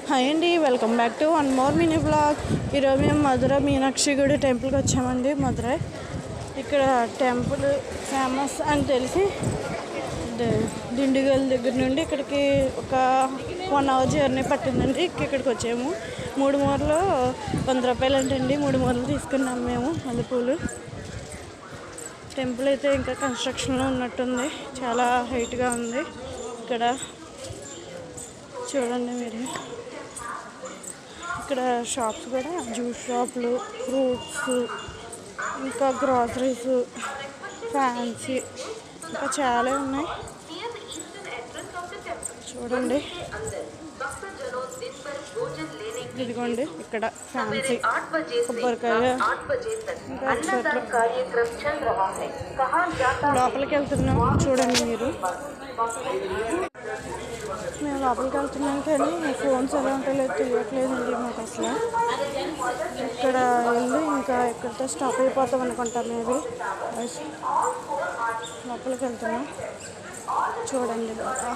Hi అండి, welcome back to one more mini blog. ఈరోజు మేము మధుర మీనాక్షి గుడి టెంపుల్కి వచ్చామండి. మధురై ఇక్కడ టెంపుల్ ఫేమస్ అని తెలిసి దిండిగల్ దగ్గర నుండి ఇక్కడికి ఒక 1 అవర్ జర్నీ పట్టిందండి. ఇక్కడికి వచ్చాము. 3 మూరలు 100 రూపాయలు అంటండి. 3 మూరలు తీసుకున్నాము మేము మల్లెపూలు. టెంపుల్ అయితే ఇంకా కన్స్ట్రక్షన్లో ఉన్నట్టుంది. చాలా హైట్గా ఉంది. ఇక్కడ చూడండి మీరు. ఇక్కడ షాప్స్ కూడా జ్యూస్ షాపులు, ఫ్రూట్స్, ఇంకా గ్రాసరీస్, ఫ్యాన్సీ, ఇంకా చాలా ఉన్నాయి. చూడండి, ఇదిగోండి ఇక్కడ ఫ్యాన్సీ కొబ్బరికాయ, ఇంకా లోపలికి వెళ్తున్నాం. చూడండి మీరు. మేము లోపలికి వెళ్తున్నాం కానీ ఫోన్స్ ఎలా ఉంటాయో తెలియట్లేదండి మాకు అసలు. ఇక్కడ వెళ్ళి ఇంకా ఇక్కడితో స్టాప్ అయిపోతాం అనుకుంటాం. మేబీ లోపలికి వెళ్తున్నాం. చూడండి బాగా.